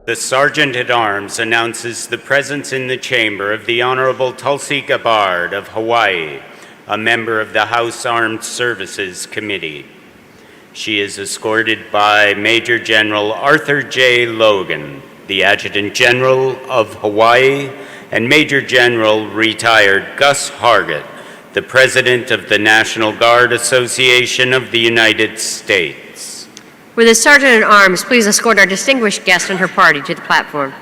The Sergeant at Arms announces the presence in the chamber of the Honorable Tulsi Gabbard of Hawaii, a member of the House Armed Services Committee. She is escorted by Major General Arthur J. Logan, the Adjutant General of Hawaii, and Major General retired Gus Hargett, the President of the National Guard Association of the United States. Will the Sergeant at Arms please escort our distinguished guest and her party to the platform?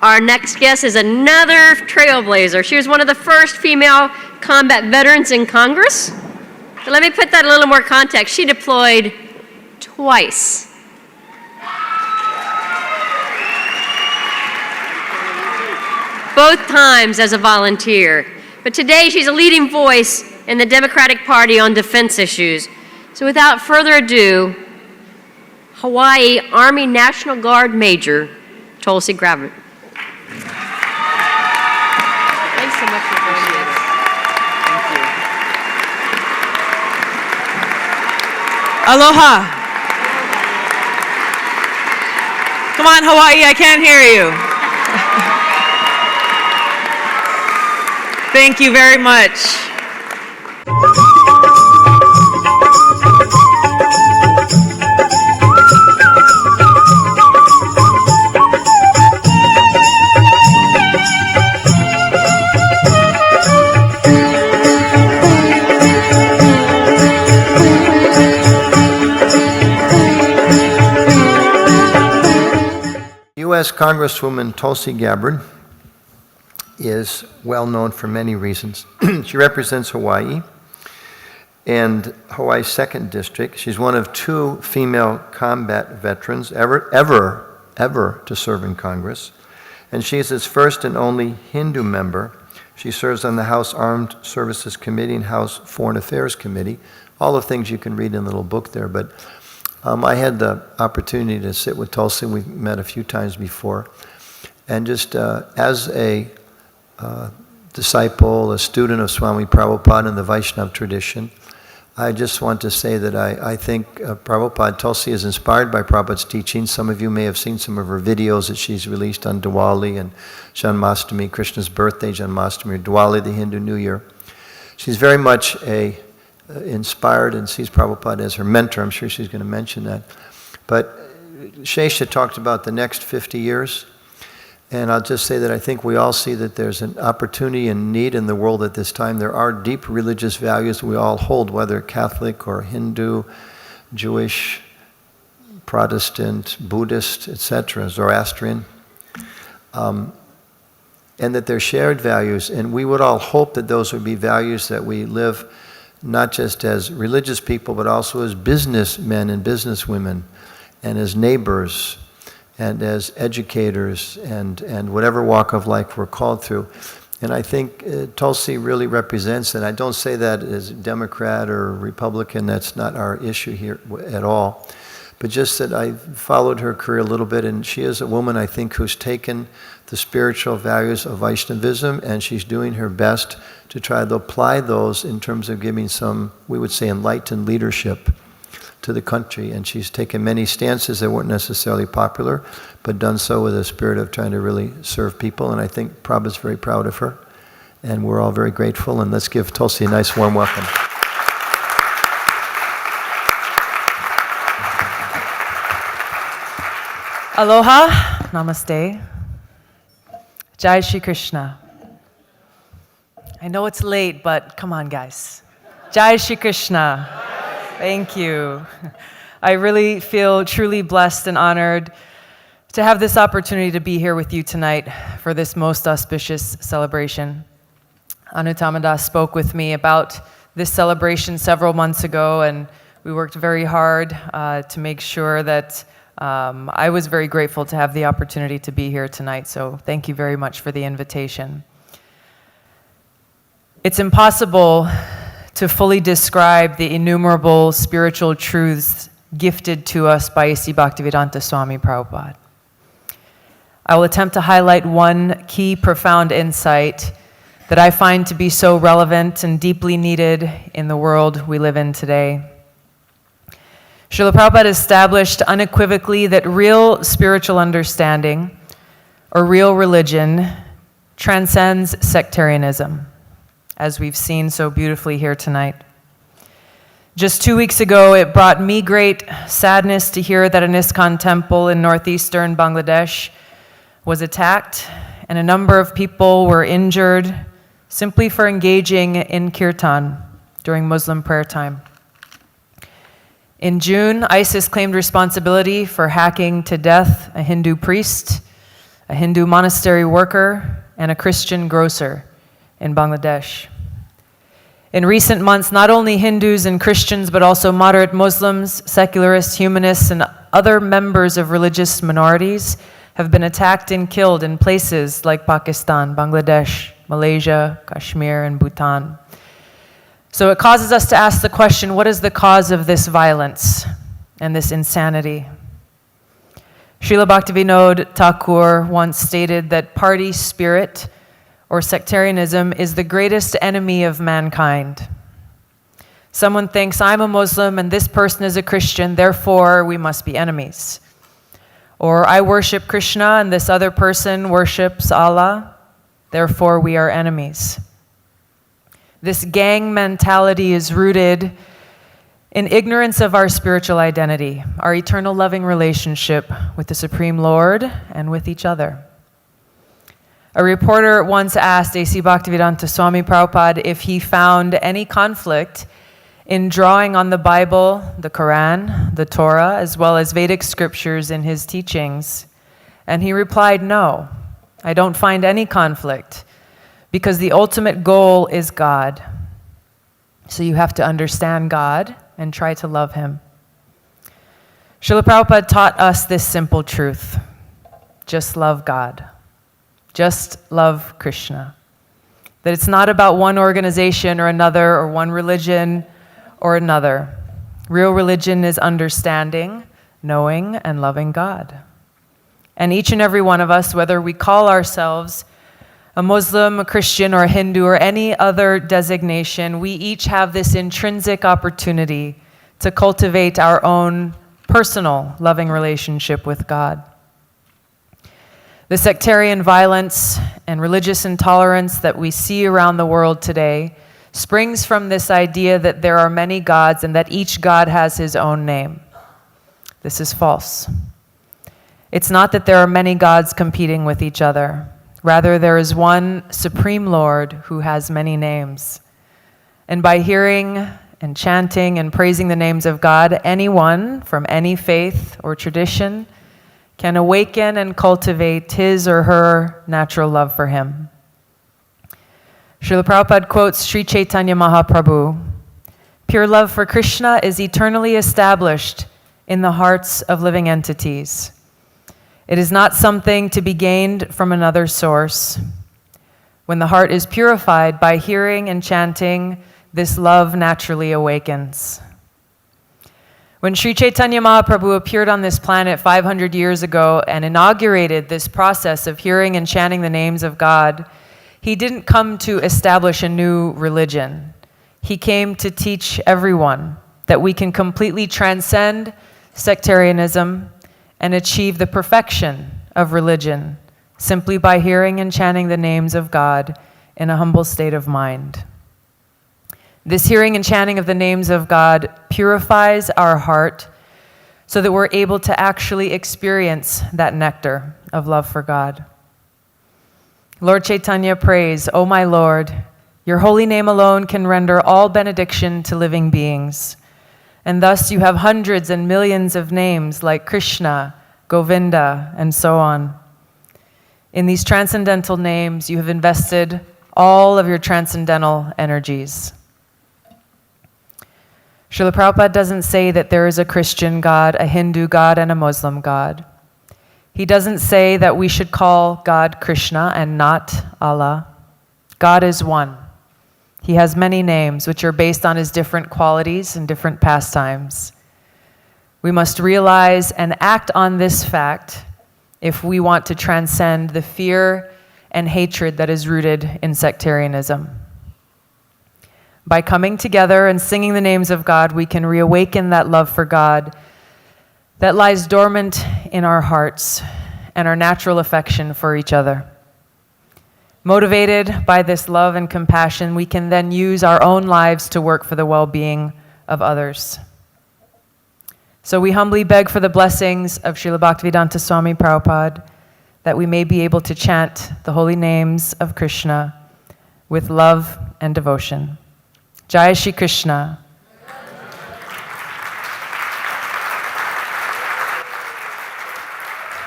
Our next guest is another trailblazer. She was one of the first female combat veterans in Congress. But let me put that in a little more context. She deployed twice. Both times as a volunteer. But today she's a leading voice in the Democratic Party on defense issues. So without further ado, Hawaii Army National Guard Major Tulsi Gabbard. Thanks so much for joining us. Thank you. Aloha. Come on, Hawaii, I can't hear you. Thank you very much. U.S. Congresswoman Tulsi Gabbard is well known for many reasons. She represents Hawaii and Hawaii's 2nd District. She's one of 2 female combat veterans ever to serve in Congress. And she is its first and only Hindu member. She serves on the House Armed Services Committee and House Foreign Affairs Committee. All the things you can read in the little book there. But I had the opportunity to sit with Tulsi. We've met a few times before. And just as a disciple, a student of Swami Prabhupada and the Vaishnava tradition, I just want to say that I think Prabhupada, Tulsi is inspired by Prabhupada's teachings. Some of you may have seen some of her videos that she's released on Diwali and Janmashtami, Krishna's birthday, Janmashtami, or Diwali, the Hindu New Year. She's very much inspired and sees Prabhupada as her mentor. I'm sure she's going to mention that. But Shesha talked about the next 50 years. And I'll just say that I think we all see that there's an opportunity and need in the world at this time. There are deep religious values we all hold, whether Catholic or Hindu, Jewish, Protestant, Buddhist, etc., Zoroastrian. And that they're shared values. And we would all hope that those would be values that we live not just as religious people, but also as businessmen and businesswomen, and as neighbors, and as educators, and whatever walk of life we're called through. And I think Tulsi really represents, and I don't say that as Democrat or Republican, that's not our issue here at all. but just that I followed her career a little bit, and she is a woman, I think, who's taken the spiritual values of Vaishnavism, and she's doing her best to try to apply those in terms of giving some, we would say, enlightened leadership to the country. And she's taken many stances that weren't necessarily popular, but done so with a spirit of trying to really serve people. And I think Prabhupada's very proud of her, and we're all very grateful. And let's give Tulsi a nice warm welcome. Aloha, namaste. Jai Shri Krishna. I know it's late, but come on, guys. Jai Shri Krishna. Thank you. I really feel truly blessed and honored to have this opportunity to be here with you tonight for this most auspicious celebration. Anutamadas spoke with me about this celebration several months ago, and we worked very hard to make sure that I was very grateful to have the opportunity to be here tonight, so thank you very much for the invitation. It's impossible to fully describe the innumerable spiritual truths gifted to us by A.C. Bhaktivedanta Swami Prabhupada. I will attempt to highlight one key profound insight that I find to be so relevant and deeply needed in the world we live in today. Srila Prabhupada established unequivocally that real spiritual understanding, or real religion, transcends sectarianism, as we've seen so beautifully here tonight. Just 2 weeks ago, it brought me great sadness to hear that an Iskcon temple in northeastern Bangladesh was attacked, and a number of people were injured simply for engaging in kirtan during Muslim prayer time. In June, ISIS claimed responsibility for hacking to death a Hindu priest, a Hindu monastery worker, and a Christian grocer in Bangladesh. In recent months, not only Hindus and Christians, but also moderate Muslims, secularists, humanists, and other members of religious minorities have been attacked and killed in places like Pakistan, Bangladesh, Malaysia, Kashmir, and Bhutan. So it causes us to ask the question, what is the cause of this violence and this insanity? Srila Bhaktivinoda Thakur once stated that party spirit or sectarianism is the greatest enemy of mankind. Someone thinks, I'm a Muslim and this person is a Christian, therefore we must be enemies. Or I worship Krishna and this other person worships Allah, therefore we are enemies. This gang mentality is rooted in ignorance of our spiritual identity, our eternal loving relationship with the Supreme Lord and with each other. A reporter once asked A.C. Bhaktivedanta Swami Prabhupada if he found any conflict in drawing on the Bible, the Quran, the Torah, as well as Vedic scriptures in his teachings. And he replied, no, I don't find any conflict, because the ultimate goal is God. So you have to understand God and try to love Him. Srila Prabhupada taught us this simple truth. Just love God. Just love Krishna. That it's not about one organization or another, or one religion or another. Real religion is understanding, knowing, and loving God. And each and every one of us, whether we call ourselves a Muslim, a Christian, or a Hindu, or any other designation, we each have this intrinsic opportunity to cultivate our own personal loving relationship with God. The sectarian violence and religious intolerance that we see around the world today springs from this idea that there are many gods and that each god has his own name. This is false. It's not that there are many gods competing with each other. Rather, there is one Supreme Lord who has many names. And by hearing and chanting and praising the names of God, anyone from any faith or tradition can awaken and cultivate his or her natural love for Him. Srila Prabhupada quotes Sri Chaitanya Mahaprabhu, "Pure love for Krishna is eternally established in the hearts of living entities. It is not something to be gained from another source. When the heart is purified by hearing and chanting, this love naturally awakens." When Sri Chaitanya Mahaprabhu appeared on this planet 500 years ago and inaugurated this process of hearing and chanting the names of God, he didn't come to establish a new religion. He came to teach everyone that we can completely transcend sectarianism and achieve the perfection of religion simply by hearing and chanting the names of God in a humble state of mind. This hearing and chanting of the names of God purifies our heart so that we're able to actually experience that nectar of love for God. Lord Chaitanya prays, "O my Lord, your holy name alone can render all benediction to living beings. And thus you have hundreds and millions of names like Krishna, Govinda, and so on. In these transcendental names, you have invested all of your transcendental energies." Srila Prabhupada doesn't say that there is a Christian God, a Hindu God, and a Muslim God. He doesn't say that we should call God Krishna and not Allah. God is one. He has many names which are based on his different qualities and different pastimes. We must realize and act on this fact if we want to transcend the fear and hatred that is rooted in sectarianism. By coming together and singing the names of God, we can reawaken that love for God that lies dormant in our hearts and our natural affection for each other. Motivated by this love and compassion, we can then use our own lives to work for the well-being of others. So we humbly beg for the blessings of Srila Bhaktivedanta Swami Prabhupada that we may be able to chant the holy names of Krishna with love and devotion. Jai Shri Krishna.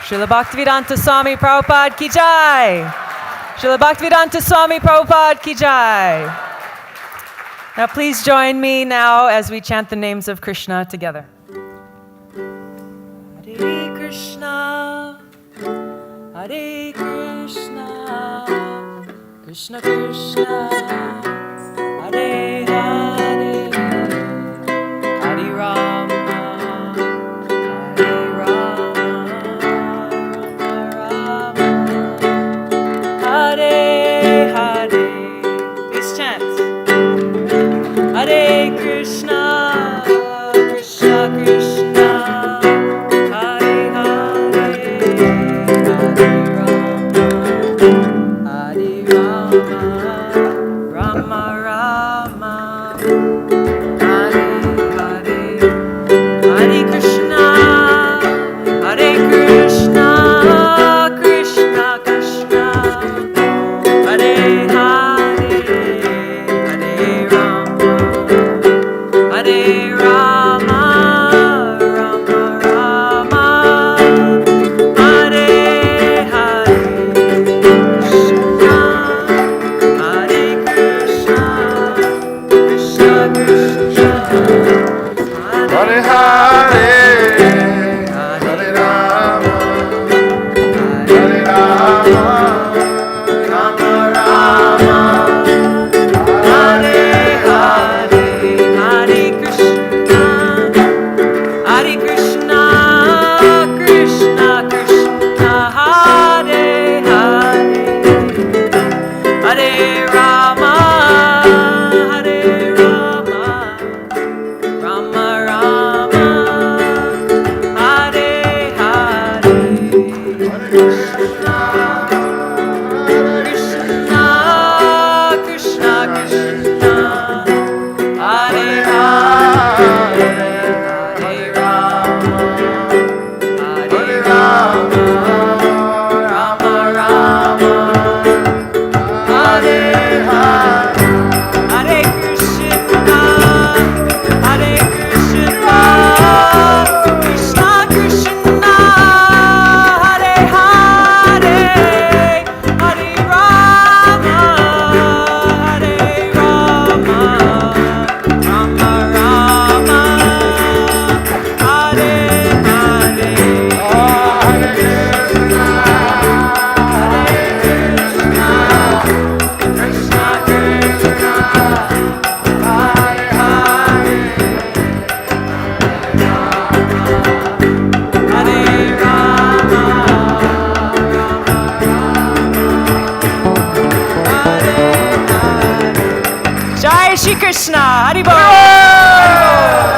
Srila Bhaktivedanta Swami Prabhupada ki jai. Srila Bhaktivedanta Swami Prabhupada ki jai. Now please join me now as we chant the names of Krishna together. Hare Krishna, Hare Krishna, Krishna Krishna, Hare Hare, Hare Rama, Hare Rama, Hare Hare. Please chant. Hare Krishna, Krishna Krishna, Hare Hare, Hare Rama, Rama Rama, Hare Hare, Hare Krishna, Krishna Krishna, Hare Hare, Hare Rama, Rama Rama, Hare Hare, Krishna, Krishna, Hare Hare, Hare Rama, Rama Rama, Hare Hare, Hare Krishna, Krishna Krishna, Hare Hare, Hare Rama, Krishna, Haribol.